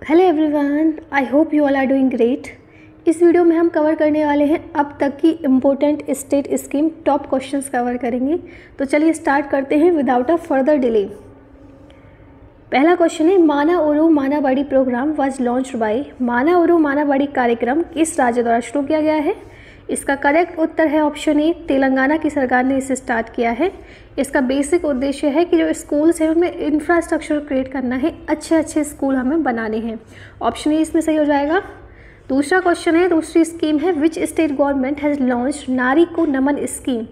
Hello everyone, I hope you all are doing great. इस video में हम cover करने वाले हैं अब तक की important state scheme top questions cover करेंगे। तो चलिए स्टार्ट करते हैं विदाउट अ फर्दर डिले। पहला क्वेश्चन है, Mana Ooru Manavadi programme was launched by. Mana Ooru मानावाड़ी कार्यक्रम किस राज्य द्वारा शुरू किया गया है? इसका करेक्ट उत्तर है ऑप्शन ए, तेलंगाना की सरकार ने इसे स्टार्ट किया है। इसका बेसिक उद्देश्य है कि जो स्कूल्स हैं उनमें इंफ्रास्ट्रक्चर क्रिएट करना है, अच्छे अच्छे स्कूल हमें बनाने हैं। ऑप्शन ए इसमें सही हो जाएगा। दूसरा क्वेश्चन है, दूसरी स्कीम है, which state government has launched नारी को नमन स्कीम।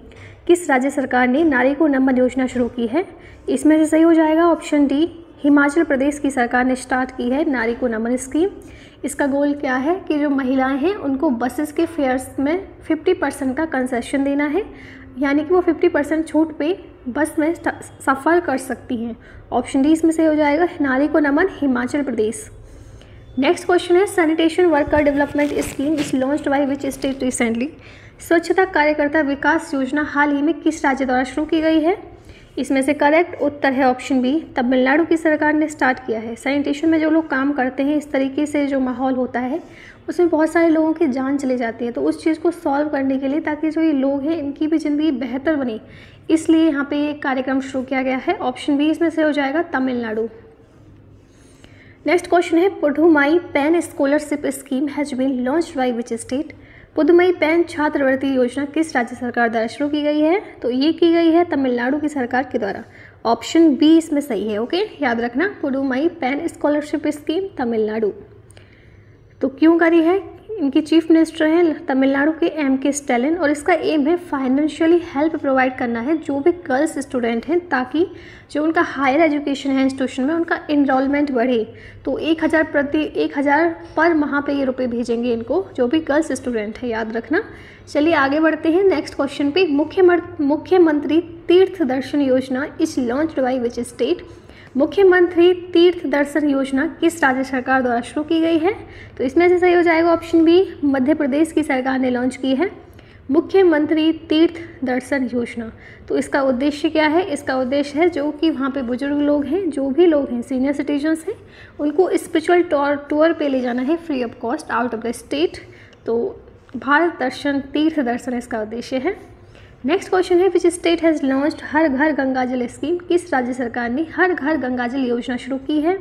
किस राज्य सरकार ने नारी को नमन योजना शुरू की है? इसमें से सही हो जाएगा ऑप्शन डी, हिमाचल प्रदेश की सरकार ने स्टार्ट की है नारी को नमन स्कीम। इसका गोल क्या है कि जो महिलाएं हैं उनको बसेस के फेयर्स में 50% का कंसेशन देना है, यानी कि वो 50% छूट पे बस में सफ़र कर सकती हैं। ऑप्शन डी इसमें से हो जाएगा, नारी को नमन हिमाचल प्रदेश। नेक्स्ट क्वेश्चन है, sanitation worker development scheme is launched by which state recently. स्वच्छता कार्यकर्ता विकास योजना हाल ही में किस राज्य द्वारा शुरू की गई है? इसमें से करेक्ट उत्तर है ऑप्शन बी, तमिलनाडु की सरकार ने स्टार्ट किया है। सैनिटेशन में जो लोग काम करते हैं, इस तरीके से जो माहौल होता है उसमें बहुत सारे लोगों की जान चली जाती है, तो उस चीज़ को सॉल्व करने के लिए, ताकि जो ये लोग हैं इनकी भी ज़िंदगी बेहतर बने, इसलिए यहाँ पे ये कार्यक्रम शुरू किया गया है। ऑप्शन बी इसमें से हो जाएगा, तमिलनाडु। नेक्स्ट क्वेश्चन है, Pudhumai Penn scholarship scheme has been launched by which state. Pudhumai Penn छात्रवृत्ति योजना किस राज्य सरकार द्वारा शुरू की गई है? तो ये की गई है तमिलनाडु की सरकार के द्वारा। ऑप्शन बी इसमें सही है। ओके, याद रखना, Pudhumai pen scholarship scheme Tamil Nadu. तो क्यों करी है? इनकी चीफ मिनिस्टर हैं तमिलनाडु के M.K. स्टैलिन, और इसका एम है फाइनेंशियली हेल्प प्रोवाइड करना है जो भी गर्ल्स स्टूडेंट हैं, ताकि जो उनका हायर एजुकेशन है इंस्टीट्यूशन में उनका इनरोलमेंट बढ़े। तो 1000 पर माह पे ये रुपए भेजेंगे इनको, जो भी गर्ल्स स्टूडेंट है, याद रखना। चलिए आगे बढ़ते हैं नेक्स्ट क्वेश्चन पे। मुख्यमंत्री तीर्थ दर्शन योजना is launched by which state. मुख्यमंत्री तीर्थ दर्शन योजना किस राज्य सरकार द्वारा शुरू की गई है? तो इसमें से सही हो जाएगा ऑप्शन बी, मध्य प्रदेश की सरकार ने लॉन्च की है मुख्यमंत्री तीर्थ दर्शन योजना। तो इसका उद्देश्य क्या है? इसका उद्देश्य है जो कि वहाँ पे बुजुर्ग लोग हैं, जो भी लोग हैं सीनियर सिटीजन्स हैं, उनको स्पिरिचुअल टूर पे ले जाना है free of cost out of the state. तो भारत दर्शन तीर्थ दर्शन इसका उद्देश्य है। नेक्स्ट क्वेश्चन है, विच स्टेट हैज़ लॉन्च्ड हर घर गंगाजल स्कीम। किस राज्य सरकार ने हर घर गंगाजल योजना शुरू की है?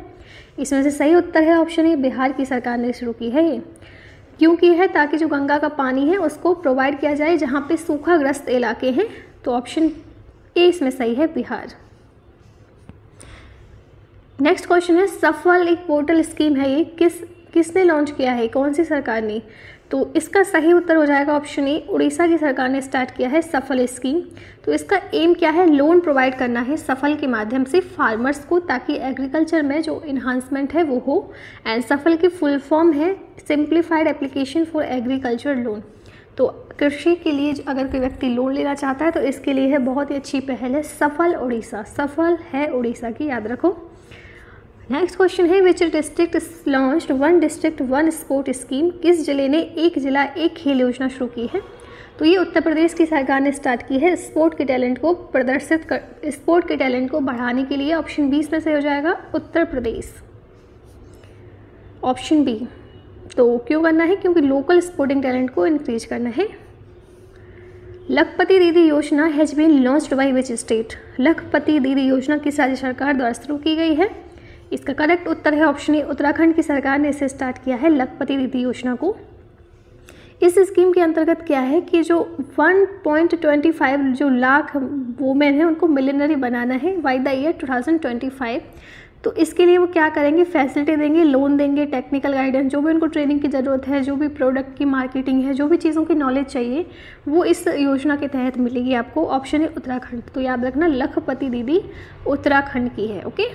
इसमें से सही उत्तर है ऑप्शन ए, बिहार की सरकार ने शुरू की है। ये क्यों की है? ताकि जो गंगा का पानी है उसको प्रोवाइड किया जाए जहाँ पे सूखाग्रस्त इलाके हैं। तो ऑप्शन ए इसमें सही है, बिहार। नेक्स्ट क्वेश्चन है, सफल एक पोर्टल स्कीम है, ये किसने लॉन्च किया है, कौन सी सरकार ने? तो इसका सही उत्तर हो जाएगा ऑप्शन ए, उड़ीसा की सरकार ने स्टार्ट किया है सफल स्कीम। तो इसका एम क्या है? लोन प्रोवाइड करना है सफल के माध्यम से फार्मर्स को, ताकि एग्रीकल्चर में जो इन्हांसमेंट है वो हो। एंड सफल की फुल फॉर्म है simplified application for agriculture loan. तो कृषि के लिए अगर कोई व्यक्ति लोन लेना चाहता है तो इसके लिए है बहुत ही अच्छी पहल है सफल उड़ीसा। सफल है उड़ीसा की, याद रखो। नेक्स्ट क्वेश्चन है, which district launched one district one sport scheme. किस जिले ने एक जिला एक खेल योजना शुरू की है? तो ये उत्तर प्रदेश की सरकार ने स्टार्ट की है स्पोर्ट के टैलेंट को बढ़ाने के लिए। ऑप्शन बी इसमें से हो जाएगा, उत्तर प्रदेश। Option B. तो क्यों करना है? क्योंकि लोकल स्पोर्टिंग टैलेंट को इंक्रीज करना है। Lakhpati Didi Yojana has been launched by which state. Lakhpati Didi योजना किस राज्य सरकार द्वारा शुरू की गई है? इसका करेक्ट उत्तर है ऑप्शन ए, उत्तराखंड की सरकार ने इसे स्टार्ट किया है लखपति दीदी योजना को। इस स्कीम के अंतर्गत क्या है कि जो 1.25 जो लाख वुमेन हैं उनको मिलियनरी बनाना है बाय द ईयर 2025। तो इसके लिए वो क्या करेंगे? फैसिलिटी देंगे, लोन देंगे, टेक्निकल गाइडेंस, जो भी उनको ट्रेनिंग की ज़रूरत है, जो भी प्रोडक्ट की मार्केटिंग है, जो भी चीज़ों की नॉलेज चाहिए वो इस योजना के तहत मिलेगी आपको। ऑप्शन है उत्तराखंड। तो याद रखना, लखपति दीदी उत्तराखंड की है। Okay.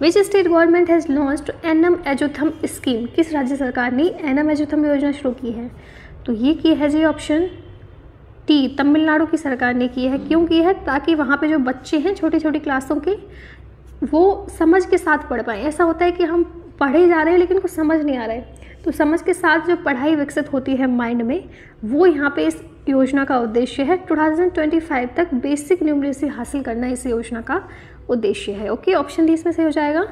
Which state government has launched Ennum Ezhuthum scheme. किस राज्य सरकार ने एनम एजुथम योजना शुरू की है? तो ये की है जी ऑप्शन टी, तमिलनाडु की सरकार ने की है। क्यों की है? ताकि वहाँ पे जो बच्चे हैं छोटी छोटी क्लासों के, वो समझ के साथ पढ़ पाएँ। ऐसा होता है कि हम पढ़े जा रहे हैं लेकिन कुछ समझ नहीं आ रहा है, तो समझ के साथ जो पढ़ाई विकसित होती है माइंड में, वो यहाँ पे इस योजना का उद्देश्य है। 2025 तक बेसिक न्यूमरेसी हासिल करना इस योजना का उद्देश्य है। ओके, ऑप्शन डी इसमें से हो जाएगा।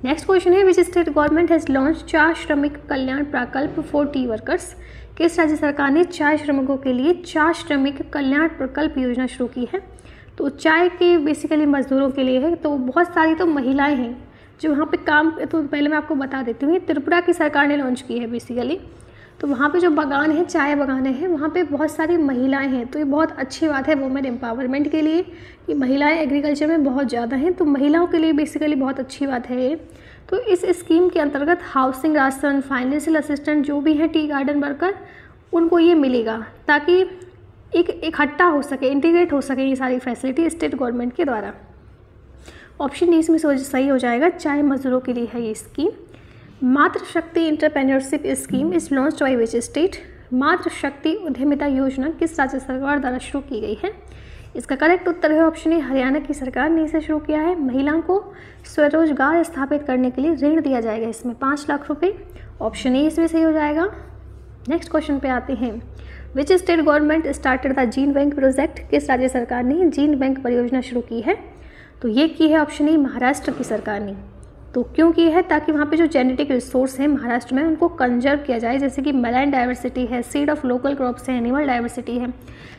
नेक्स्ट क्वेश्चन है, which state government has launch चाय श्रमिक कल्याण प्रकल्प फॉर टी वर्कर्स। किस राज्य सरकार ने चाय श्रमिकों के लिए चाय श्रमिक कल्याण प्रकल्प योजना शुरू की है। तो चाय के बेसिकली मजदूरों के लिए है। तो बहुत सारी तो महिलाएं हैं जो वहाँ पे काम, तो पहले मैं आपको बता देती हूँ, त्रिपुरा की सरकार ने लॉन्च की है बेसिकली। तो वहाँ पे जो बागान है, चाय बागानें हैं, वहाँ पे बहुत सारी महिलाएं हैं। तो ये बहुत अच्छी बात है वुमेन एम्पावरमेंट के लिए कि महिलाएं एग्रीकल्चर में बहुत ज़्यादा हैं। तो महिलाओं के लिए बेसिकली बहुत अच्छी बात है ये। तो इस स्कीम के अंतर्गत हाउसिंग, राशन, फाइनेंशियल असिस्टेंट जो भी हैं टी गार्डन वर्कर, उनको ये मिलेगा ताकि एक इकट्ठा हो सके, इंटीग्रेट हो सके ये सारी फैसिलिटी स्टेट गवर्नमेंट के द्वारा। ऑप्शन डी इसमें सही हो जाएगा, चाय मजदूरों के लिए है ये स्कीम। मातृशक्ति entrepreneurship scheme is launched by which state. मातृशक्ति उद्यमिता योजना किस राज्य सरकार द्वारा शुरू की गई है। इसका करेक्ट उत्तर है ऑप्शन ए, हरियाणा की सरकार ने इसे शुरू किया है। महिलाओं को स्वरोजगार स्थापित करने के लिए ऋण दिया जाएगा, इसमें 5 लाख रुपए। ऑप्शन ए इसमें सही हो जाएगा। नेक्स्ट क्वेश्चन पे आते हैं, विच state government started the gene bank project. किस राज्य सरकार ने जीन बैंक परियोजना शुरू की है। तो ये की है ऑप्शन ए, महाराष्ट्र की सरकार ने। तो क्यों की है, ताकि वहाँ पे जो जेनेटिक रिसोर्स है महाराष्ट्र में उनको कंजर्व किया जाए, जैसे कि मैराइन डाइवर्सिटी है, सीड ऑफ लोकल क्रॉप्स है, एनिमल डाइवर्सिटी है।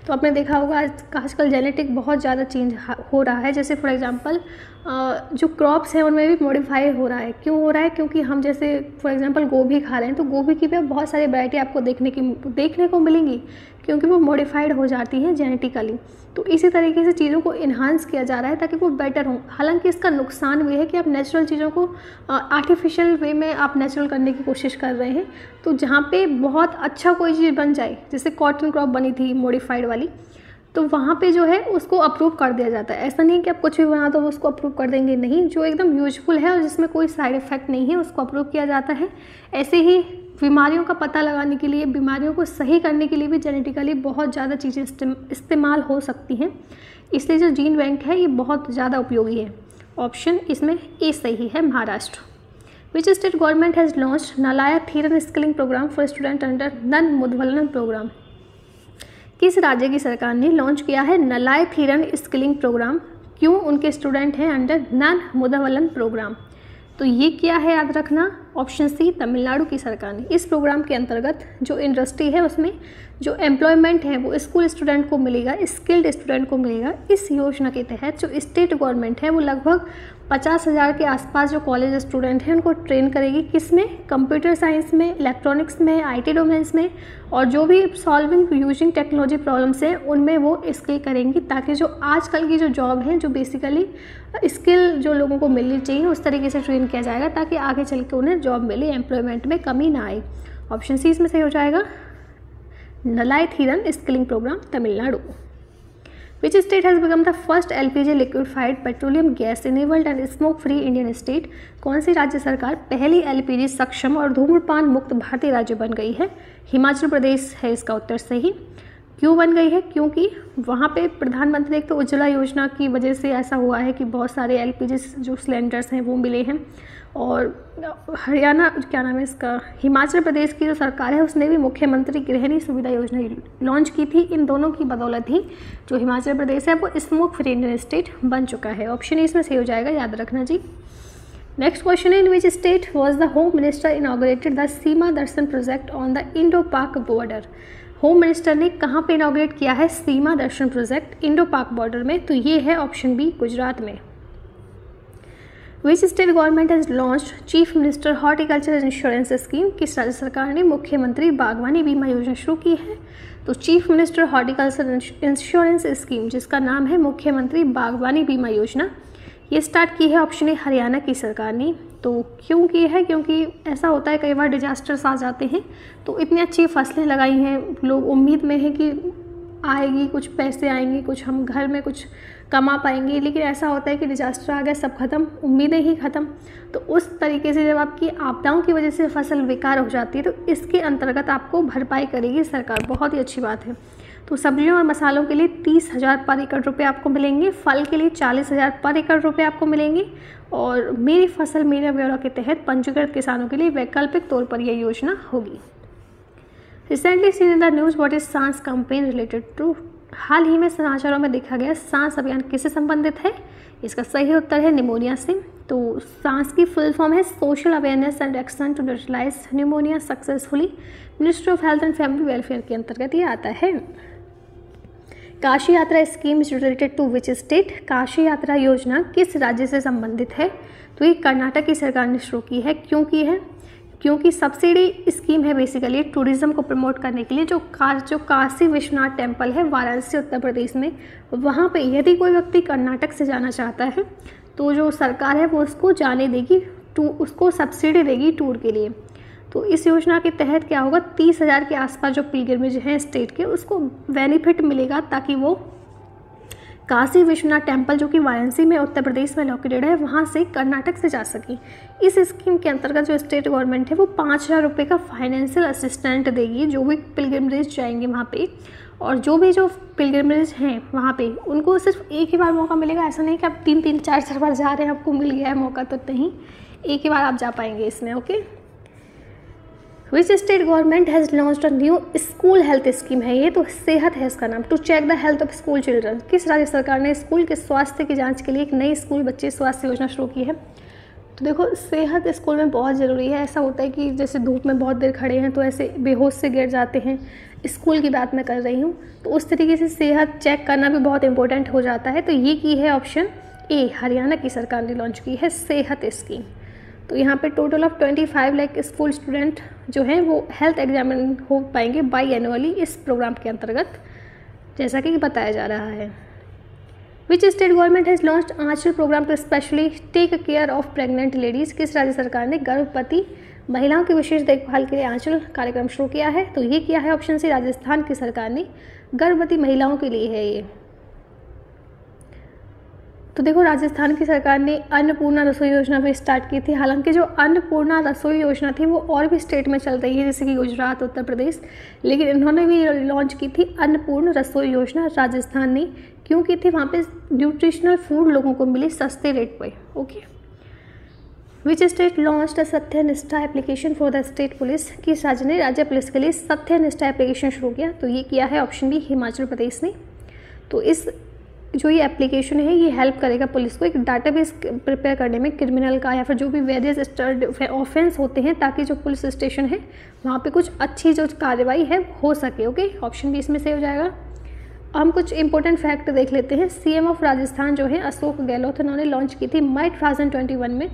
तो आपने देखा होगा आजकल जेनेटिक बहुत ज़्यादा चेंज हो रहा है। जैसे फॉर एग्जांपल जो क्रॉप्स हैं उनमें भी मॉडिफाई हो रहा है। क्यों हो रहा है, क्योंकि हम जैसे फॉर एग्जांपल गोभी खा रहे हैं तो गोभी की भी बहुत सारी वैरायटी आपको देखने को मिलेंगी, क्योंकि वो मॉडिफाइड हो जाती हैं जेनेटिकली। तो इसी तरीके से चीज़ों को इन्हांस किया जा रहा है ताकि वो बेटर हो। हालांकि इसका नुकसान भी है कि आप नेचुरल चीज़ों को आर्टिफिशियल वे में आप नेचुरल करने की कोशिश कर रहे हैं। तो जहाँ पे बहुत अच्छा कोई चीज़ बन जाए, जैसे कॉटन क्रॉप बनी थी मॉडिफाइड वाली, तो वहाँ पे जो है उसको अप्रूव कर दिया जाता है। ऐसा नहीं है कि आप कुछ भी बना दो उसको अप्रूव कर देंगे, नहीं। जो एकदम यूजफुल है और जिसमें कोई साइड इफ़ेक्ट नहीं है उसको अप्रूव किया जाता है। ऐसे ही बीमारियों का पता लगाने के लिए, बीमारियों को सही करने के लिए भी जेनेटिकली बहुत ज़्यादा चीज़ें इस्तेमाल हो सकती हैं। इसलिए जो जीन बैंक है ये बहुत ज़्यादा उपयोगी है। ऑप्शन इसमें ए सही है, Maharashtra. Which state government has launched Naalaya Thiran skilling programme for student under Naan Mudhalvan programme. किस राज्य की सरकार ने लॉन्च किया है नलाय थीरन स्किलिंग प्रोग्राम। क्यों, उनके स्टूडेंट हैं अंडर नन मुद्वलन प्रोग्राम। तो ये क्या है याद रखना, ऑप्शन सी, तमिलनाडु की सरकार ने। इस प्रोग्राम के अंतर्गत जो इंडस्ट्री है उसमें जो एम्प्लॉयमेंट है वो स्कूल स्टूडेंट को मिलेगा, स्किल्ड स्टूडेंट को मिलेगा। इस योजना के तहत जो स्टेट गवर्नमेंट है वो लगभग 50,000 के आसपास जो कॉलेज स्टूडेंट हैं उनको ट्रेन करेगी। किस में, कंप्यूटर साइंस में, इलेक्ट्रॉनिक्स में, IT डोमेन्स में, और जो भी सॉल्विंग यूजिंग टेक्नोलॉजी प्रॉब्लम्स हैं उनमें वो स्किल करेंगी, ताकि जो आजकल की जो जॉब है, जो बेसिकली स्किल जो लोगों को मिलनी चाहिए उस तरीके से ट्रेन किया जाएगा ताकि आगे चल के उन्हें जॉब मिले, एम्प्लॉयमेंट में कमी ना आए। ऑप्शन सी इसमें सही हो जाएगा, Naalaya Thiran skilling programme, Tamil Nadu. Which state has become the first LPG liquefied petroleum gas enabled and smoke free Indian state. कौन सी राज्य सरकार पहली LPG सक्षम और धूम्रपान मुक्त भारतीय राज्य बन गई है। हिमाचल प्रदेश है इसका उत्तर सही। क्यों बन गई है, क्योंकि वहाँ पे प्रधानमंत्री एक तो उज्ज्वला योजना की वजह से ऐसा हुआ है कि बहुत सारे LPG जो सिलेंडर्स हैं वो मिले हैं। और हरियाणा, क्या नाम है इसका, हिमाचल प्रदेश की जो सरकार है उसने भी मुख्यमंत्री गृहिणी सुविधा योजना लॉन्च की थी। इन दोनों की बदौलत ही जो हिमाचल प्रदेश है वो स्मोक फ्री इंडियन स्टेट बन चुका है। ऑप्शन इसमें सही हो जाएगा, याद रखना जी। नेक्स्ट क्वेश्चन है, in which state was the home minister inaugurated the Seema Darshan project on the Indo Pak border. Home minister ने कहाँ पे इनॉग्रेट किया है सीमा दर्शन प्रोजेक्ट इंडो पाक बॉर्डर में। तो ये है ऑप्शन बी, गुजरात में। Which state government has launched chief minister horticulture insurance scheme. किस राज्य सरकार ने मुख्यमंत्री बागवानी बीमा योजना शुरू की है। तो chief minister horticulture insurance scheme, जिसका नाम है मुख्यमंत्री बागवानी बीमा योजना, ये स्टार्ट की है ऑप्शन ए, हरियाणा की सरकार ने। तो क्यों की है, क्योंकि ऐसा होता है कई बार डिजास्टर्स आ जाते हैं तो इतनी अच्छी फसलें लगाई हैं, लोग उम्मीद में है कि आएगी, कुछ पैसे आएंगे, कुछ हम घर में कुछ कमा पाएंगे, लेकिन ऐसा होता है कि डिजास्टर आ गया, सब खत्म, उम्मीदें ही खत्म। तो उस तरीके से जब आपकी आपदाओं की वजह से फसल बेकार हो जाती है तो इसके अंतर्गत आपको भरपाई करेगी सरकार, बहुत ही अच्छी बात है। तो सब्जियों और मसालों के लिए 30,000 पर एकड़ रुपये आपको मिलेंगे, फल के लिए 40,000 पर एकड़ रुपये आपको मिलेंगे, और मेरी फसल मेरा ब्यौरा के तहत पंजीकृत किसानों के लिए वैकल्पिक तौर पर यह योजना होगी। Recently seen in the news what is सांस कैंपेन रिलेटेड टू। हाल ही में समाचारों में देखा गया सांस अभियान किससे संबंधित है। इसका सही उत्तर है निमोनिया से। तो सांस की फुल फॉर्म है social awareness and action to neutralise pneumonia successfully, ministry of health and family welfare के अंतर्गत ये आता है। Kashi Yatra scheme is related to which state, Kashi Yatra Yojana किस राज्य से संबंधित है? तो ये कर्नाटक की सरकार ने शुरू की है। क्यों की है? क्योंकि सब्सिडी स्कीम है बेसिकली टूरिज्म को प्रमोट करने के लिए। जो काशी विश्वनाथ टेम्पल है वाराणसी उत्तर प्रदेश में, वहाँ पे यदि कोई व्यक्ति कर्नाटक से जाना चाहता है तो जो सरकार है वो उसको जाने देगी, उसको सब्सिडी देगी टूर के लिए। तो इस योजना के तहत क्या होगा, 30,000 के आसपास जो पिलग्रिमेज हैं स्टेट के, उसको बेनिफिट मिलेगा ताकि वो काशी विश्वनाथ टेम्पल जो कि वाराणसी में उत्तर प्रदेश में लोकेटेड है, वहाँ से कर्नाटक से जा सके। इस स्कीम के अंतर्गत जो स्टेट गवर्नमेंट है वो 5,000 रुपये का फाइनेंशियल असिस्टेंट देगी जो भी पिलग्रिमेज जाएंगे वहाँ पे। और जो पिलग्रिमेज हैं वहाँ पे उनको सिर्फ एक ही बार मौका मिलेगा। ऐसा नहीं कि आप 3-3, 4-4 बार जा रहे हैं आपको मिल गया है मौका, तो नहीं, एक ही बार आप जा पाएंगे इसमें। Okay, which state government has launched a new school health scheme है ये, तो सेहत है इसका नाम, to check the health of school children. किस राज्य सरकार ने स्कूल के स्वास्थ्य की जांच के लिए एक नई स्कूल बच्चे स्वास्थ्य योजना शुरू की है? तो देखो, सेहत स्कूल में बहुत ज़रूरी है। ऐसा होता है कि जैसे धूप में बहुत देर खड़े हैं तो ऐसे बेहोश से गिर जाते हैं, स्कूल की बात मैं कर रही हूँ, तो उस तरीके से सेहत चेक करना भी बहुत इंपॉर्टेंट हो जाता है। तो ये की है ऑप्शन ए, हरियाणा की सरकार ने लॉन्च की है सेहत स्कीम। तो यहाँ पे total of 25 lakh school student जो हैं वो हेल्थ एग्जामिन हो पाएंगे बाई एनुअली इस प्रोग्राम के अंतर्गत, जैसा कि बताया जा रहा है। Which state government has launched Aanchal programme to specially take care of pregnant ladies. किस राज्य सरकार ने गर्भवती महिलाओं की विशेष देखभाल के लिए आंचल कार्यक्रम शुरू किया है? तो ये किया है ऑप्शन सी, राजस्थान की सरकार ने गर्भवती महिलाओं के लिए है ये। तो देखो, राजस्थान की सरकार ने अन्नपूर्णा रसोई योजना भी स्टार्ट की थी। हालांकि जो अन्नपूर्णा रसोई योजना थी वो और भी स्टेट में चल रही है, जैसे कि गुजरात, उत्तर प्रदेश, लेकिन इन्होंने भी लॉन्च की थी अन्नपूर्ण रसोई योजना राजस्थान ने। क्यों की थी? वहाँ पे न्यूट्रिशनल फूड लोगों को मिले सस्ते रेट पे। ओके, विच स्टेट लॉन्च्ड सत्यनिष्ठा application for the state police. किस राज्य ने राज्य पुलिस के लिए सत्यनिष्ठा एप्लीकेशन शुरू किया? तो ये किया है ऑप्शन बी, हिमाचल प्रदेश ने। तो इस जो ये एप्लीकेशन है ये हेल्प करेगा पुलिस को एक डाटाबेस प्रिपेयर करने में क्रिमिनल का या फिर जो भी वेरियस ऑफेंस होते हैं, ताकि जो पुलिस स्टेशन है वहाँ पे कुछ अच्छी जो कार्रवाई है हो सके। ओके, ऑप्शन बी इसमें से हो जाएगा। हम कुछ इंपॉर्टेंट फैक्ट देख लेते हैं। सीएम ऑफ राजस्थान जो है अशोक गहलोत, उन्होंने लॉन्च की थी मई 2021 में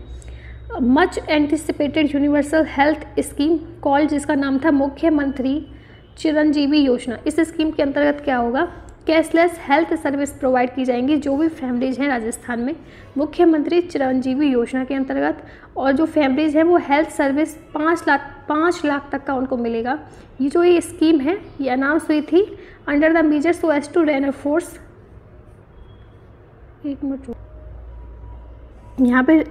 much anticipated universal health scheme call, जिसका नाम था मुख्यमंत्री चिरंजीवी योजना। इस स्कीम के अंतर्गत क्या होगा, कैशलेस हेल्थ सर्विस प्रोवाइड की जाएंगी जो भी फैमिलीज हैं राजस्थान में मुख्यमंत्री चिरंजीवी योजना के अंतर्गत। और जो फैमिलीज हैं वो हेल्थ सर्विस 5 लाख तक का उनको मिलेगा। ये जो ये स्कीम है ये अनाउंस हुई थी under the measure so as to reinforce, एक मिनट यहाँ पे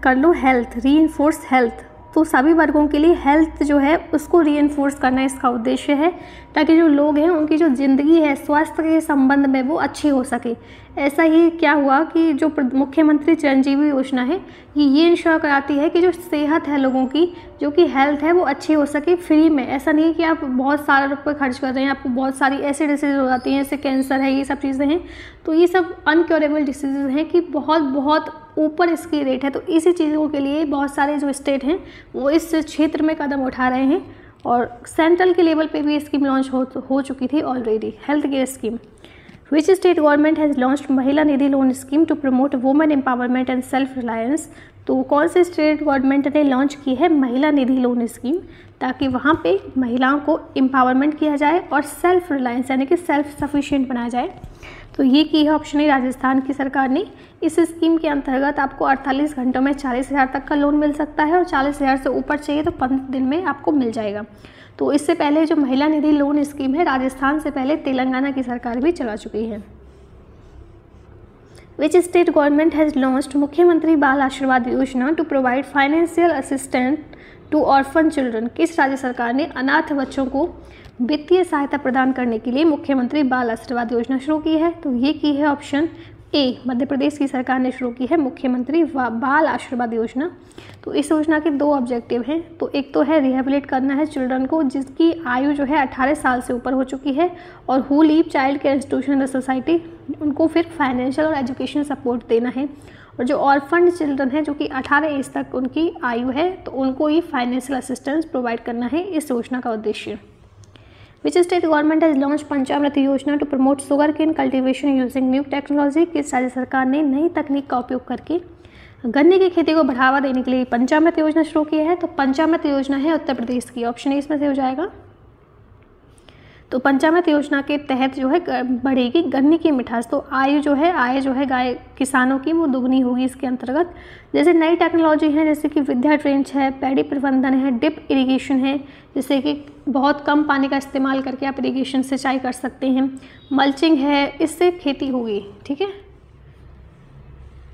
कर लो, हेल्थ रीइंफोर्स हेल्थ, तो सभी वर्गों के लिए हेल्थ जो है उसको रीइंफोर्स करना इसका उद्देश्य है, ताकि जो लोग हैं उनकी जो ज़िंदगी है स्वास्थ्य के संबंध में वो अच्छी हो सके। ऐसा ही क्या हुआ कि जो मुख्यमंत्री चिरंजीवी योजना है ये इंश्योर कराती है कि जो सेहत है लोगों की, जो कि हेल्थ है वो अच्छी हो सके फ्री में। ऐसा नहीं है कि आप बहुत सारा रुपये खर्च कर रहे हैं, आपको बहुत सारी ऐसी डिसीज़ हो जाती हैं, जैसे कैंसर है, ये सब चीज़ें हैं, तो ये सब अनक्योरेबल डिसीज़ हैं कि बहुत ऊपर इसकी रेट है। तो इसी चीज़ों के लिए बहुत सारे जो स्टेट हैं वो इस क्षेत्र में कदम उठा रहे हैं और सेंट्रल के लेवल पे भी स्कीम लॉन्च हो चुकी थी already, health care scheme. Which state government has launched Mahila Nidhi loan scheme to promote women empowerment and self reliance. तो कौन से स्टेट गवर्नमेंट ने लॉन्च की है महिला निधि लोन स्कीम, ताकि वहाँ पे महिलाओं को एम्पावरमेंट किया जाए और सेल्फ रिलायंस यानी कि सेल्फ सफिशिएंट बनाया जाए। तो ये की है ऑप्शन है राजस्थान की सरकार ने। इस स्कीम के अंतर्गत आपको 48 घंटों में 40,000 तक का लोन मिल सकता है और 40,000 से ऊपर चाहिए तो 15 दिन में आपको मिल जाएगा। तो इससे पहले जो महिला निधि लोन स्कीम है राजस्थान से पहले तेलंगाना की सरकार भी चला चुकी है। Which state government has launched Mukhyamantri Bal Ashirwad Yojana to provide financial assistant to orphan children. किस राज्य सरकार ने अनाथ बच्चों को वित्तीय सहायता प्रदान करने के लिए मुख्यमंत्री बाल आशीर्वाद योजना शुरू की है? तो ये की है ऑप्शन ए, मध्य प्रदेश की सरकार ने शुरू की है मुख्यमंत्री बाल आशीर्वाद योजना। तो इस योजना के 2 ऑब्जेक्टिव हैं। तो एक तो है रिहेबिलिट करना है चिल्ड्रन को जिसकी आयु जो है 18 साल से ऊपर हो चुकी है और who leave child care institution in the society, उनको फिर फाइनेंशियल और एजुकेशन सपोर्ट देना है। और जो ऑर्फन चिल्ड्रन है जो कि 18 एज तक उनकी आयु है तो उनको ही फाइनेंशियल असिस्टेंस प्रोवाइड करना है इस योजना का उद्देश्य। Which state government has launch Panchamrit योजना to promote sugar cane cultivation using new technology. किस राज्य सरकार ने नई तकनीक का उपयोग करके गन्ने की खेती को बढ़ावा देने के लिए पंचामृत योजना शुरू की है? तो पंचामृत योजना है उत्तर प्रदेश की, ऑप्शन ए इसमें से हो जाएगा। तो पंचामृत योजना के तहत जो है बढ़ेगी गन्ने की मिठास, तो आय जो है गाय किसानों की वो दुगनी होगी इसके अंतर्गत। जैसे नई टेक्नोलॉजी है जैसे कि विद्या ट्रेंच है, पैडी प्रबंधन है, डिप इरिगेशन है, जिससे कि बहुत कम पानी का इस्तेमाल करके आप इरिगेशन सिंचाई कर सकते हैं, मल्चिंग है, इससे खेती होगी। ठीक है।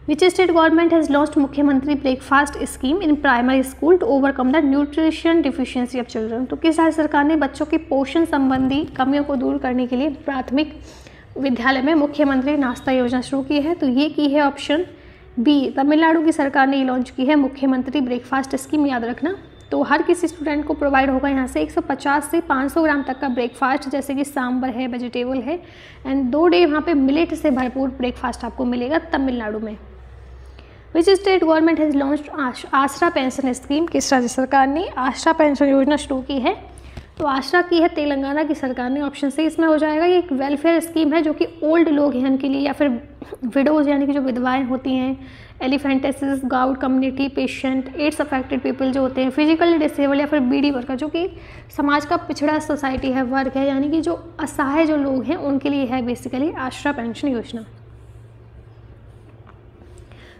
Which state government has launched Mukhyamantri breakfast scheme in primary school to overcome the nutrition deficiency of children. तो किस राज्य सरकार ने बच्चों की पोषण संबंधी कमियों को दूर करने के लिए प्राथमिक विद्यालय में मुख्यमंत्री नाश्ता योजना शुरू की है? तो ये की है ऑप्शन बी, तमिलनाडु की सरकार ने लॉन्च की है मुख्यमंत्री ब्रेकफास्ट स्कीम, याद रखना। तो हर किसी स्टूडेंट को प्रोवाइड होगा यहाँ से 150 से 500 ग्राम तक का ब्रेकफास्ट, जैसे कि सांबर है, वेजिटेबल है, एंड 2 डे वहाँ पे मिलेट से भरपूर ब्रेकफास्ट आपको मिलेगा तमिलनाडु में। Which state government has launched आसरा पेंशन स्कीम। किस राज्य सरकार ने आसरा पेंशन योजना शुरू की है? तो आसरा की है तेलंगाना की सरकार ने, ऑप्शन से इसमें हो जाएगा। ये एक वेलफेयर स्कीम है जो कि ओल्ड लोग हैं उनके लिए, या फिर विडोज़ यानी कि जो विधवाएं होती हैं, एलिफेंटेसिस, गाउड community patient, AIDS affected people जो होते हैं, फिजिकली डिसेबल या फिर बीडी वर्कर, जो कि समाज का पिछड़ा सोसाइटी है, वर्ग है, यानी कि जो असहाय जो लोग हैं उनके लिए है बेसिकली आसरा पेंशन योजना।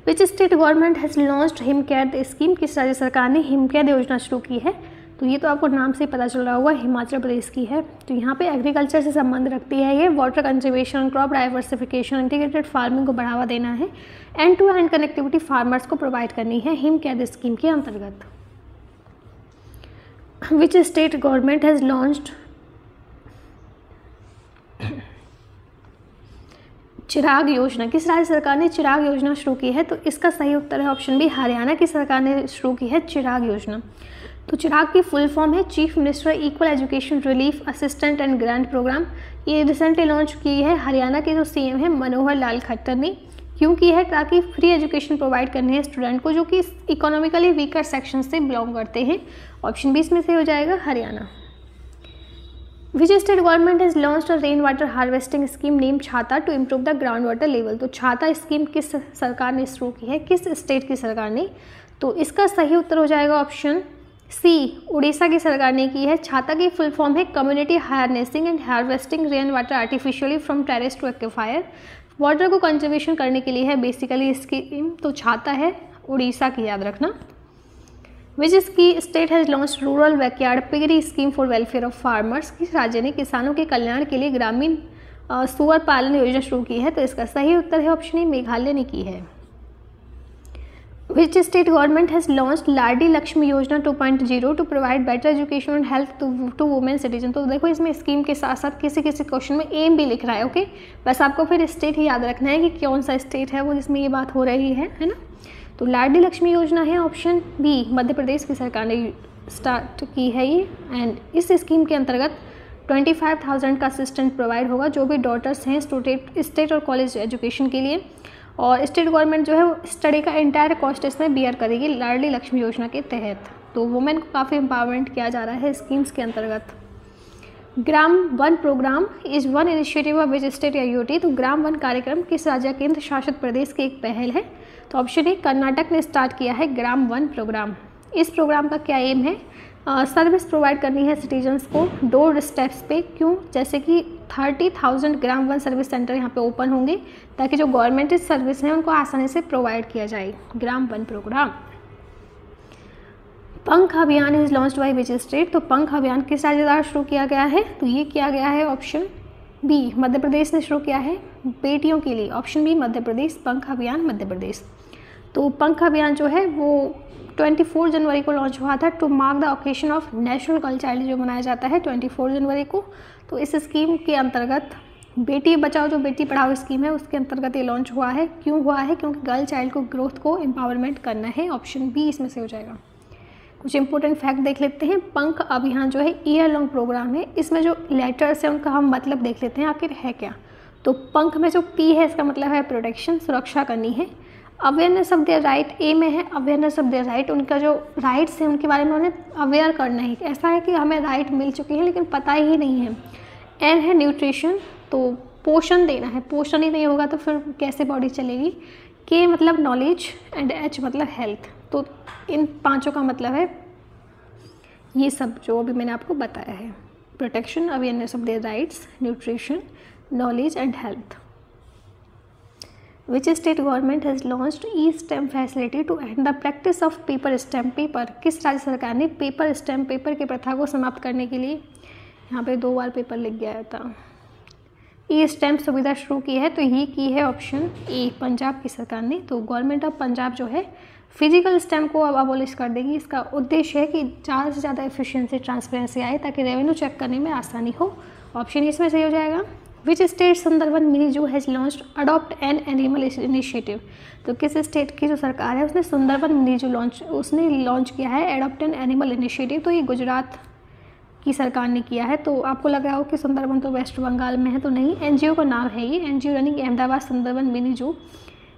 Which state government has launched Himcad scheme. किस राज्य सरकार ने हिमकैद योजना शुरू की है? तो ये तो आपको नाम से पता चल रहा होगा, हिमाचल प्रदेश की है। तो यहाँ पे एग्रीकल्चर से संबंध रखती है ये, water conservation, crop diversification, integrated farming को बढ़ावा देना है, end to end connectivity farmers को प्रोवाइड करनी है हिमकैद स्कीम के अंतर्गत। Which state government has launched Chirag योजना। किस राज्य सरकार ने चिराग योजना शुरू की है? तो इसका सही उत्तर है ऑप्शन बी, हरियाणा की सरकार ने शुरू की है चिराग योजना। तो चिराग की फुल फॉर्म है chief minister equal education relief assistant and grant programme. ये रिसेंटली लॉन्च की है हरियाणा के जो सीएम है मनोहर लाल खट्टर ने। क्यों की है? ताकि फ्री एजुकेशन प्रोवाइड करनी है स्टूडेंट को जो कि इकोनॉमिकली वीकर सेक्शन से बिलोंग करते हैं। ऑप्शन बी इसमें से हो जाएगा Haryana. Which state government has launched a rain water harvesting scheme name Chhata to improve the ground water level. तो छाता स्कीम किस सरकार ने शुरू की है, किस स्टेट की सरकार ने? तो इसका सही उत्तर हो जाएगा ऑप्शन सी, उड़ीसा की सरकार ने की है। छाता की फुल फॉर्म है community harnessing and harvesting rain water artificially from terrace to aquifer. Water को कंजर्वेशन करने के लिए है बेसिकली स्कीम। तो छाता है उड़ीसा की, याद रखना। विच की state has launch rural backyard piggery scheme for welfare of farmers. किस राज्य ने किसानों के कल्याण के लिए ग्रामीण सुअर पालन योजना शुरू की है? तो इसका सही उत्तर है ऑप्शन ए, मेघालय ने की है। Which state government has launched Ladli Lakshmi योजना 2.0 to provide better education and health to women citizen. तो देखो इसमें स्कीम के साथ साथ किसी किसी क्वेश्चन में एम भी लिख रहा है। ओके, बस आपको फिर स्टेट ही याद रखना है कि कौन सा स्टेट है वो जिसमें ये बात हो रही है ना। तो लाडली लक्ष्मी योजना है ऑप्शन बी, मध्य प्रदेश की सरकार ने स्टार्ट की है ये। एंड इस स्कीम के अंतर्गत 25,000 का असिस्टेंट प्रोवाइड होगा जो भी डॉटर्स हैं स्टेट और कॉलेज एजुकेशन के लिए। और स्टेट गवर्नमेंट जो है वो स्टडी का एंटायर कॉस्ट इसमें बियर करेगी लाडली लक्ष्मी योजना के तहत। तो वुमेन को काफ़ी एम्पावरमेंट किया जा रहा है स्कीम्स के अंतर्गत। Gram one programme is one initiative of which state या यूटी। तो ग्राम वन कार्यक्रम किस राज्य केंद्र शासित प्रदेश की एक पहल है? तो ऑप्शन ए, कर्नाटक ने स्टार्ट किया है ग्राम वन प्रोग्राम। इस प्रोग्राम का क्या एम है? सर्विस प्रोवाइड करनी है सिटीजन्स को डोर स्टेप्स पे। क्यों? जैसे कि 30,000 ग्राम वन सर्विस सेंटर यहाँ पे ओपन होंगे ताकि जो गवर्नमेंट सर्विस हैं उनको आसानी से प्रोवाइड किया जाए। Gram one programme. Pankh Abhiyan is launched by which state. तो पंख अभियान किस राज्य द्वारा शुरू किया गया है? तो ये किया गया है ऑप्शन बी, मध्य प्रदेश ने शुरू किया है बेटियों के लिए। ऑप्शन बी मध्य प्रदेश, पंख अभियान मध्य प्रदेश। तो पंख अभियान जो है वो 24 जनवरी को लॉन्च हुआ था to mark the occasion of national girl child जो मनाया जाता है 24 जनवरी को। तो इस स्कीम के अंतर्गत बेटी बचाओ जो बेटी पढ़ाओ स्कीम है उसके अंतर्गत ये लॉन्च हुआ है। क्यों हुआ है? क्योंकि गर्ल चाइल्ड को ग्रोथ को एम्पावरमेंट करना है। ऑप्शन बी इसमें से हो जाएगा। कुछ इंपॉर्टेंट फैक्ट देख लेते हैं। पंख अभियान जो है ईयर लॉन्ग प्रोग्राम है। इसमें जो लेटर्स हैं उनका हम मतलब देख लेते हैं आखिर है क्या। तो पंख में जो पी है इसका मतलब है प्रोटेक्शन, सुरक्षा करनी है। अवेयरनेस ऑफ देयर राइट, ए में है अवेयरनेस ऑफ देयर राइट, उनका जो राइट्स हैं उनके बारे में उन्हें अवेयर करना है। ऐसा है कि हमें राइट मिल चुके हैं लेकिन पता ही नहीं है। एन है न्यूट्रिशन, तो पोषण देना है, पोषण ही नहीं होगा तो फिर कैसे बॉडी चलेगी। के मतलब नॉलेज एंड एच मतलब हेल्थ। तो इन पांचों का मतलब है ये सब जो अभी मैंने आपको बताया है, protection, awareness of their rights, nutrition, knowledge and health. Which state government has launched e stamp facility to end the practice of paper stamp paper, किस राज्य सरकार ने पेपर स्टैम्प पेपर की प्रथा को समाप्त करने के लिए, यहाँ पे 2 बार पेपर लिख गया था, ई स्टैम्प सुविधा शुरू की है। तो ये की है ऑप्शन ए, पंजाब की सरकार ने। तो गवर्नमेंट ऑफ पंजाब जो है फिजिकल स्टैम्प को अब अबॉलिश कर देगी। इसका उद्देश्य है कि ज़्यादा से ज़्यादा एफिशिएंसी, ट्रांसपेरेंसी आए ताकि रेवेन्यू चेक करने में आसानी हो। ऑप्शन इसमें सही हो जाएगा। विच स्टेट सुंदरबन मिनी जू has launched adopt an animal initiative, तो किस स्टेट की जो सरकार है उसने सुंदरबन मिनी जू लॉन्च किया है एडॉप्ट एन एनिमल इनिशिएटिव। तो ये गुजरात की सरकार ने किया है। तो आपको लग रहा हो कि सुंदरबन तो वेस्ट बंगाल में है, तो नहीं, एनजीओ का नाम है ये, NGO running Ahmedabad Sundarban mini जू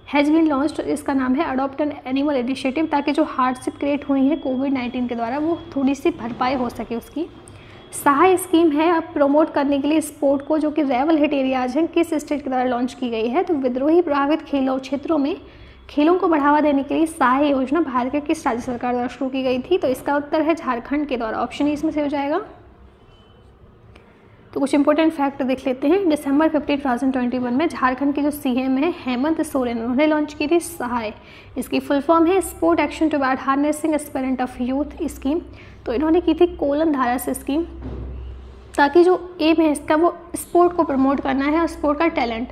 हैज़ बीन लॉन्च्ड। इसका नाम है अडॉप्ट एन एनिमल इनिशिएटिव, ताकि जो हार्डशिप क्रिएट हुई है कोविड-19 के द्वारा वो थोड़ी सी भरपाई हो सके उसकी। सहाय स्कीम है अब प्रमोट करने के लिए स्पोर्ट को, जो कि रेवल हिट एरियाज हैं, किस स्टेट के द्वारा लॉन्च की गई है। तो विद्रोही प्रभावित क्षेत्रों में खेलों को बढ़ावा देने के लिए सहाय योजना भारत के किस राज्य सरकार द्वारा शुरू की गई थी। तो इसका उत्तर है झारखंड के द्वारा। ऑप्शन इसमें से हो जाएगा। तो कुछ इंपॉर्टेंट फैक्ट देख लेते हैं। दिसंबर 15, 2021 में झारखंड के जो सीएम हैं हेमंत सोरेन, उन्होंने लॉन्च की थी सहाय। इसकी फुल फॉर्म है sport action toward harnessing spirit of youth scheme. तो इन्होंने की थी कोलन धारा से स्कीम, ताकि जो एम है इसका वो स्पोर्ट को प्रमोट करना है और स्पोर्ट का टैलेंट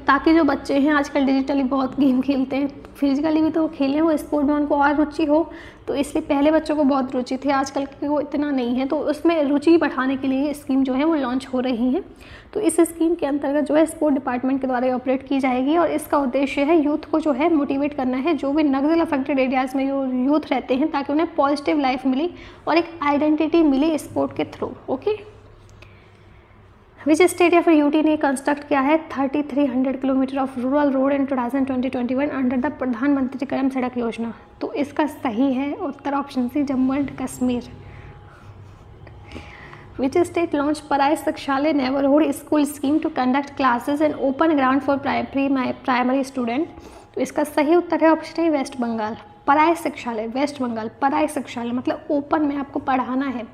ताकि जो बच्चे हैं आजकल डिजिटली बहुत गेम खेलते हैं, फिजिकली भी तो खेलें, वो स्पोर्ट में उनको और रुचि हो। तो इसलिए पहले बच्चों को बहुत रुचि थी, आजकल के वो इतना नहीं है, तो उसमें रुचि बढ़ाने के लिए स्कीम जो है वो लॉन्च हो रही है। तो इस स्कीम के अंतर्गत जो है स्पोर्ट डिपार्टमेंट के द्वारा ऑपरेट की जाएगी और इसका उद्देश्य है यूथ को जो है मोटिवेट करना है, जो भी नक्सल अफेक्टेड एरियाज़ में जो यूथ रहते हैं, ताकि उन्हें पॉजिटिव लाइफ मिले और एक आइडेंटिटी मिले स्पोर्ट के थ्रू। ओके, विच स्टेट या फिर यूटी ने कंस्ट्रक्ट किया है 3300 kilometre of rural road in 2020-21 under the Pradhan Mantri Gram Sadak योजना। तो इसका सही है उत्तर option C, Jammu and Kashmir. Which state launch Paray Shikshalaya neighbourhood school scheme to conduct classes in open ground for primary student. तो इसका सही उत्तर है ऑप्शन ए, वेस्ट बंगाल। पराय शिक्षालय, वेस्ट बंगाल, पराय शिक्षालय मतलब ओपन में आपको पढ़ाना है,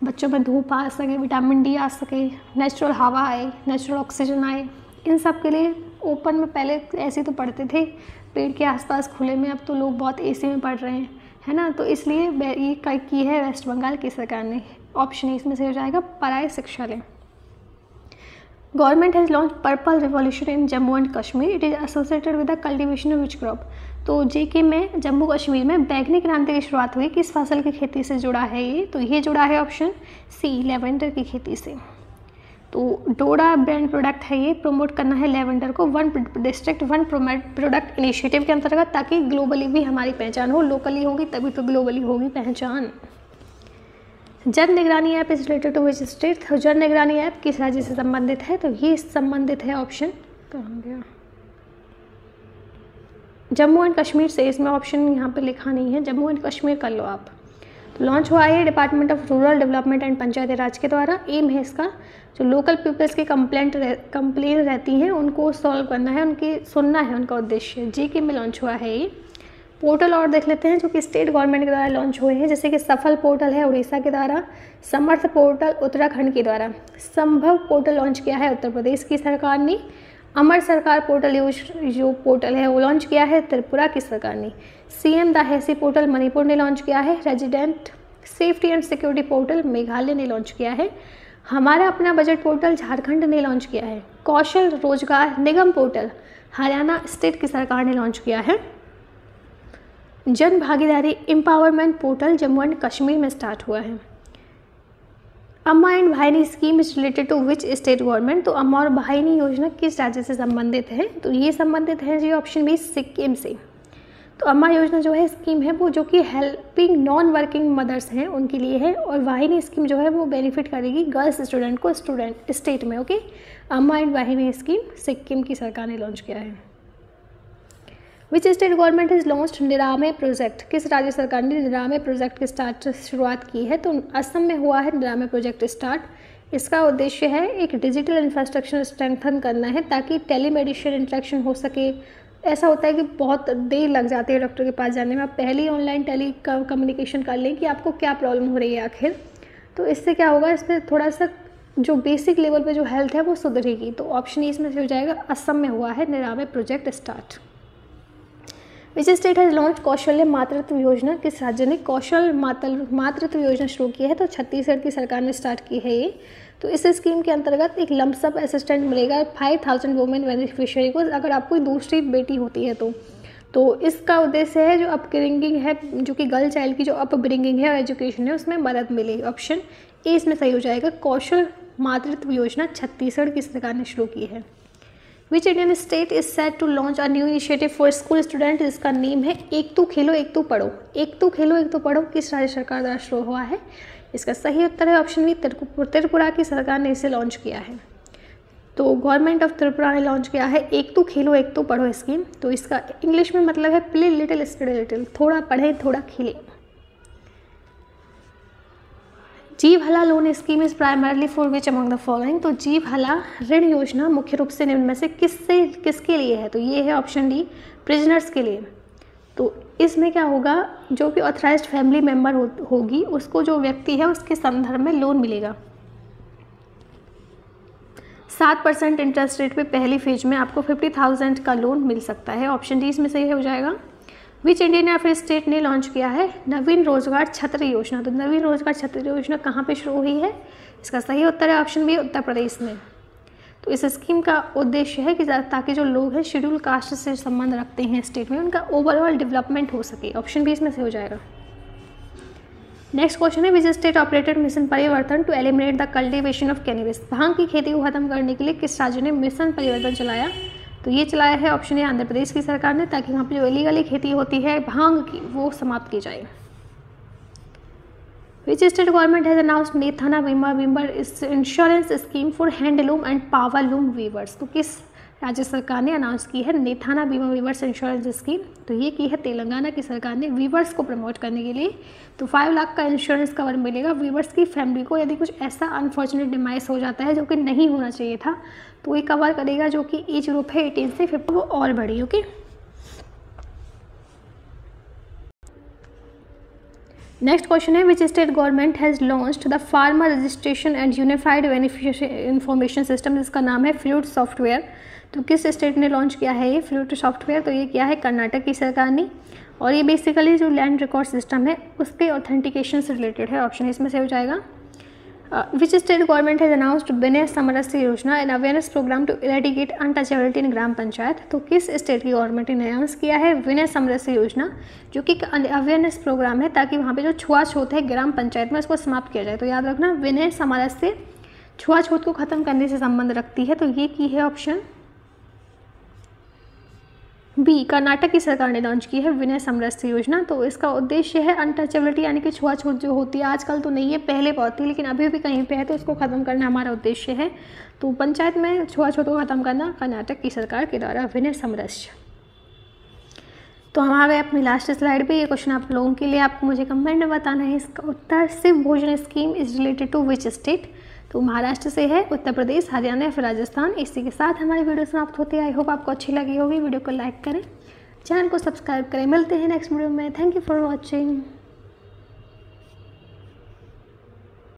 बच्चों में धूप आ सके, विटामिन डी आ सके, नेचुरल हवा आए, नेचुरल ऑक्सीजन आए, इन सब के लिए ओपन में पहले ऐसे तो पढ़ते थे पेड़ के आसपास खुले में, अब तो लोग बहुत एसी में पढ़ रहे हैं, है ना। तो इसलिए ये की है वेस्ट बंगाल की सरकार ने। ऑप्शन इसमें से हो जाएगा Paray Shikshalaya. Government has launch purple revolution in Jammu and Kashmir, it is associated with the cultivation of which crop. तो जेके में जम्मू कश्मीर में बैगनी क्रांति की शुरुआत हुई, किस फसल की खेती से जुड़ा है ये। तो ये जुड़ा है ऑप्शन सी, लेवेंडर की खेती से। तो डोडा ब्रांड प्रोडक्ट है, ये प्रमोट करना है लेवेंडर को one district one product initiative के अंतर्गत, ताकि ग्लोबली भी हमारी पहचान हो, लोकली होगी तभी तो ग्लोबली होगी पहचान। Jan Nigrani app is related to which state. तो जन निगरानी ऐप किस राज्य से संबंधित है। तो ये संबंधित है ऑप्शन कहाँ गया, जम्मू एंड कश्मीर से। इसमें ऑप्शन यहाँ पे लिखा नहीं है, जम्मू एंड कश्मीर कर लो आप। तो लॉन्च हुआ है department of rural development and Panchayati Raj के द्वारा। एम है इसका जो लोकल पीपल्स की कंप्लेन रहती हैं उनको सॉल्व करना है, उनकी सुनना है, उनका उद्देश्य। जेके में लॉन्च हुआ है ये। पोर्टल और देख लेते हैं जो कि स्टेट गवर्नमेंट के द्वारा लॉन्च हुए हैं, जैसे कि सफल पोर्टल है उड़ीसा के द्वारा, समर्थ पोर्टल उत्तराखंड के द्वारा, संभव पोर्टल लॉन्च किया है उत्तर प्रदेश की सरकार ने, अमर सरकार पोर्टल जो पोर्टल है वो लॉन्च किया है त्रिपुरा की सरकार ने, सीएम दाहेसी पोर्टल मणिपुर ने लॉन्च किया है, resident safety and security portal Meghalaya ने लॉन्च किया है, हमारा अपना बजट पोर्टल झारखंड ने लॉन्च किया है, कौशल रोजगार निगम पोर्टल हरियाणा स्टेट की सरकार ने लॉन्च किया है, Jan Bhagidari empowerment portal Jammu and Kashmir में स्टार्ट हुआ है। Amma and Bhaini scheme is related to which state government. तो अम्मा और भाईनी योजना किस राज्य से संबंधित है। तो ये संबंधित है जी ऑप्शन बी, सिक्किम से। तो अम्मा योजना जो है स्कीम है वो जो कि हेल्पिंग नॉन वर्किंग मदर्स हैं उनके लिए है, और वाहिनी स्कीम जो है वो बेनिफिट करेगी गर्ल्स स्टूडेंट को स्टेट में। ओके, अम्मा एंड वाहिनी स्कीम सिक्किम की सरकार ने लॉन्च किया है। Which state government has launched निरामय प्रोजेक्ट, किस राज्य सरकार ने निरामय प्रोजेक्ट की शुरुआत की है? तो असम में हुआ है निरामय प्रोजेक्ट स्टार्ट। इसका उद्देश्य है एक डिजिटल इंफ्रास्ट्रक्चर स्ट्रेंथन करना है ताकि टेलीमेडिसिन इंटरेक्शन हो सके। ऐसा होता है कि बहुत देर लग जाती है डॉक्टर के पास जाने में, आप पहले ही ऑनलाइन टेली कम्युनिकेशन कर लें कि आपको क्या प्रॉब्लम हो रही है आखिर। तो इससे क्या होगा, इसमें थोड़ा सा जो बेसिक लेवल पे जो हेल्थ है वो सुधरेगी। तो ऑप्शन ई इसमें से हो जाएगा, असम में हुआ है निरामय project start. Which state has launch कौशल्य मातृत्व योजना, किस राज्य ने कौशल मातृत्व योजना शुरू की है? तो छत्तीसगढ़ की सरकार ने स्टार्ट की है ये। तो इस स्कीम के अंतर्गत एक लमसम असिस्टेंट मिलेगा 5000 वुमेन बेनिफिशियरी को, अगर आपको दूसरी बेटी होती है तो इसका उद्देश्य है जो अपब्रिंगिंग है, जो कि गर्ल चाइल्ड की जो अपब्रिंगिंग है और एजुकेशन है उसमें मदद मिलेगी। ऑप्शन ए इसमें सही हो जाएगा, कौशल मातृत्व योजना छत्तीसगढ़ की सरकार ने शुरू की है। Which Indian state is set to launch a new initiative for school student, जिसका नेम है एक तू खेलो एक तू पढ़ो। एक तू खेलो एक तू पढ़ो किस राज्य सरकार द्वारा शुरू हुआ है? इसका सही उत्तर है ऑप्शन बी, त्रिपुरा की सरकार ने इसे लॉन्च किया है। तो गवर्नमेंट ऑफ त्रिपुरा ने लॉन्च किया है एक तू खेलो एक तू पढ़ो स्कीम। तो इसका इंग्लिश में मतलब है प्ले लिटिल स्टडी लिटिल, थोड़ा पढ़े थोड़ा खेले। जीव हला loan scheme is primarily for which among the following, तो जीव हला ऋण योजना मुख्य रूप से निम्न में से किसके लिए है? तो ये है ऑप्शन डी, प्रिजनर्स के लिए। तो इसमें क्या होगा, जो भी ऑथराइज्ड फैमिली मेम्बर होगी उसको जो व्यक्ति है उसके संदर्भ में लोन मिलेगा। 7% इंटरेस्ट रेट पे पहली फेज में आपको 50,000 का लोन मिल सकता है। ऑप्शन डी इसमें सही हो जाएगा। विच इंडियन या फिर स्टेट ने लॉन्च किया है नवीन रोजगार छत्र योजना? तो नवीन रोजगार छत्र योजना कहाँ पे शुरू हुई है? इसका सही उत्तर है ऑप्शन बी, उत्तर प्रदेश में। तो इस स्कीम का उद्देश्य है कि ताकि जो लोग हैं शेड्यूल कास्ट से संबंध रखते हैं स्टेट में, उनका ओवरऑल डेवलपमेंट हो सके। ऑप्शन बी इसमें से हो जाएगा। नेक्स्ट क्वेश्चन है, which state operated mission Parivartan to eliminate the cultivation of cannabis, भांग की खेती को खत्म करने के लिए किस राज्य ने मिशन परिवर्तन चलाया? तो ये चलाया है ऑप्शन ए, आंध्र प्रदेश की सरकार ने, ताकि वहाँ पे जो इलीगली खेती होती है भांग की वो समाप्त की जाए। Which state government has announced Nethanna Bima weaver insurance scheme for handloom and powerloom weavers, तो किस राज्य सरकार ने अनाउंस की है नेथाना बीमा वीवर्स इंश्योरेंस स्कीम? तो ये की है तेलंगाना की सरकार ने वीवर्स को प्रमोट करने के लिए। तो 5 लाख का इंश्योरेंस कवर मिलेगा वीवर्स की फैमिली को, यदि कुछ ऐसा अनफॉर्चुनेट डिमाइस हो जाता है जो कि नहीं होना चाहिए था, तो ये कवर करेगा। जो कि एज ग्रुप है 18 से 50 वो और बड़ी। ओके, नेक्स्ट क्वेश्चन है, which state government has launched the farmer registration and unified beneficiary information system, जिसका नाम है फ्लूट सॉफ्टवेयर। तो किस स्टेट ने लॉन्च किया है ये फ्लूट सॉफ्टवेयर? तो ये किया है कर्नाटक की सरकार ने, और ये बेसिकली जो लैंड रिकॉर्ड सिस्टम है उसके ऑथेंटिकेशन से रिलेटेड है। ऑप्शन इसमें से हो जाएगा। Which state government has announced Vinaya Samarasya योजना an awareness programme to eradicate untouchability in Gram Panchayat? तो किस स्टेट की गवर्नमेंट ने अनाउंस किया है विनय समरस्य योजना, जो कि अवेयरनेस प्रोग्राम है ताकि वहाँ पे जो छुआछूत है ग्राम पंचायत में उसको समाप्त किया जाए। तो याद रखना, विनय समरस्य छुआछूत को खत्म करने से संबंध रखती है। तो ये की है ऑप्शन बी, कर्नाटक की सरकार ने लॉन्च की है विनय समरस्य योजना। तो इसका उद्देश्य है अनटचेबिलिटी यानी कि छुआछूत जो होती है, आजकल तो नहीं है, पहले बहुत थी लेकिन अभी भी कहीं पे है, तो उसको ख़त्म करना हमारा उद्देश्य है। तो पंचायत में छुआछूत को ख़त्म करना कर्नाटक की सरकार के द्वारा विनय समरस्य। तो हम आ गए अपनी लास्ट स्लाइड पे। ये क्वेश्चन आप लोगों के लिए, आपको मुझे कमेंट में बताना है इसका उत्तर। Shiv Bhojan scheme is related to which state? तो महाराष्ट्र से है, उत्तर प्रदेश, हरियाणा या फिर राजस्थान। इसी के साथ हमारी वीडियो समाप्त होती है। आई होप आपको अच्छी लगी होगी। वीडियो को लाइक करें, चैनल को सब्सक्राइब करें। मिलते हैं नेक्स्ट वीडियो में। Thank you for watching.